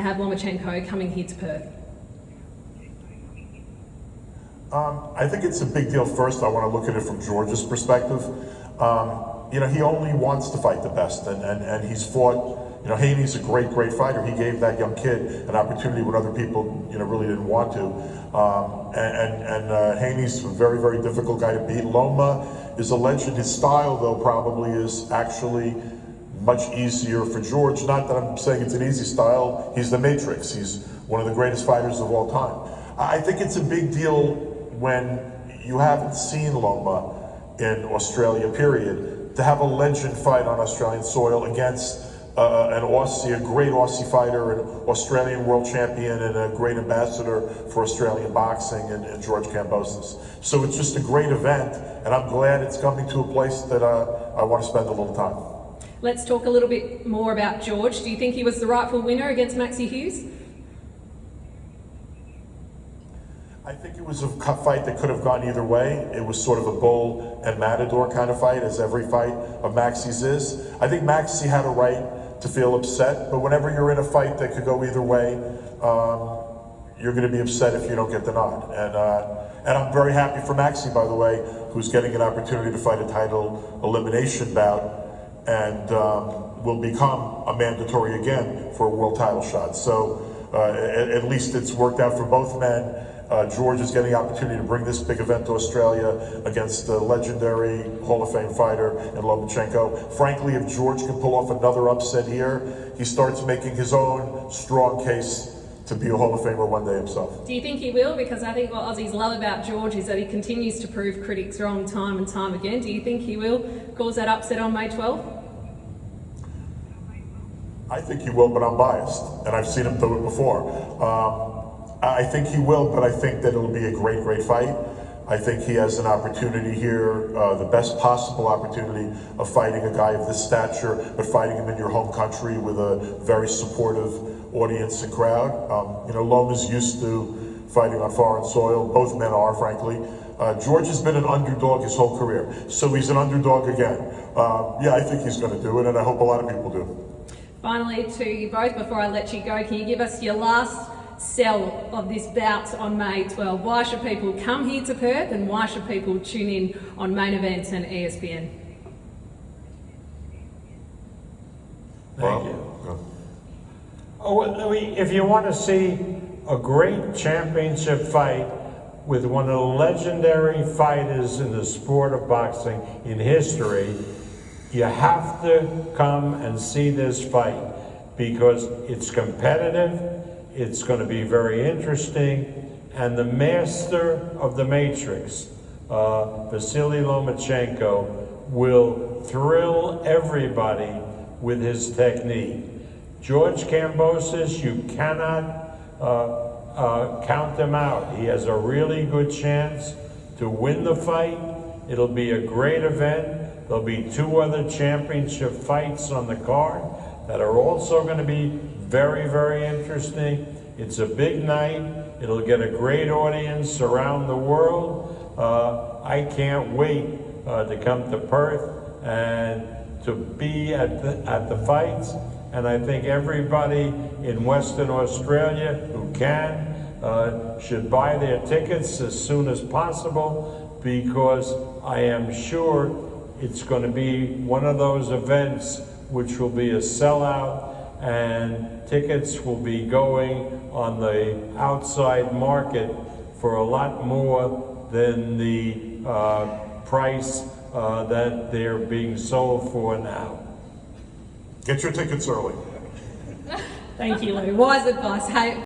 have Lomachenko coming here to Perth? I think it's a big deal. First, I want to look at it from George's perspective. He only wants to fight the best, and he's fought. Haney's a great fighter. He gave that young kid an opportunity when other people, really didn't want to. Haney's a very difficult guy to beat. Loma is a legend. His style, though, probably is actually much easier for George. Not that I'm saying it's an easy style. He's the Matrix. He's one of the greatest fighters of all time. I think it's a big deal when you haven't seen Loma in Australia, period, to have a legend fight on Australian soil against an Aussie, a great Aussie fighter, an Australian world champion, and a great ambassador for Australian boxing, and George Kambosos. So it's just a great event, and I'm glad it's coming to a place that I want to spend a little time. Let's talk a little bit more about George. Do you think he was the rightful winner against Maxie Hughes? I think it was a fight that could have gone either way. It was sort of a bull and matador kind of fight, as every fight of Maxie's is. I think Maxie had a right to feel upset, but whenever you're in a fight that could go either way, you're going to be upset if you don't get the nod. And I'm very happy for Maxie, by the way, who's getting an opportunity to fight a title elimination bout, and will become a mandatory again for a world title shot. So at least it's worked out for both men. George is getting the opportunity to bring this big event to Australia against the legendary Hall of Fame fighter in Lomachenko. Frankly, if George can pull off another upset here, he starts making his own strong case to be a Hall of Famer one day himself. Do you think he will? Because I think what Aussies love about George is that he continues to prove critics wrong time and time again. Do you think he will cause that upset on May 12th? I think he will, but I'm biased, and I've seen him do it before. I think he will, but I think that it'll be a great fight. I think he has an opportunity here, the best possible opportunity of fighting a guy of this stature, but fighting him in your home country with a very supportive audience and crowd. Loma's used to fighting on foreign soil. Both men are, frankly. George has been an underdog his whole career, so he's an underdog again. Yeah, I think he's going to do it, and I hope a lot of people do. Finally, to you both, before I let you go, can you give us your last sell of this bout on May 12? Why should people come here to Perth, and why should people tune in on Main Events and ESPN? Thank you. If you want to see a great championship fight with one of the legendary fighters in the sport of boxing in history, you have to come and see this fight because it's competitive. It's going to be very interesting, and the master of the Matrix, Vasily Lomachenko, will thrill everybody with his technique. George Kambosos, you cannot count him out. He has a really good chance to win the fight. It'll be a great event. There'll be 2 other championship fights on the card that are also going to be very interesting. It's a big night. It'll get a great audience around the world. I can't wait to come to Perth and to be at the fights. And I think everybody in Western Australia who can should buy their tickets as soon as possible, because I am sure it's going to be one of those events which will be a sellout, and tickets will be going on the outside market for a lot more than the price that they're being sold for now. Get your tickets early. Thank you, Lou. Wise advice. Hey.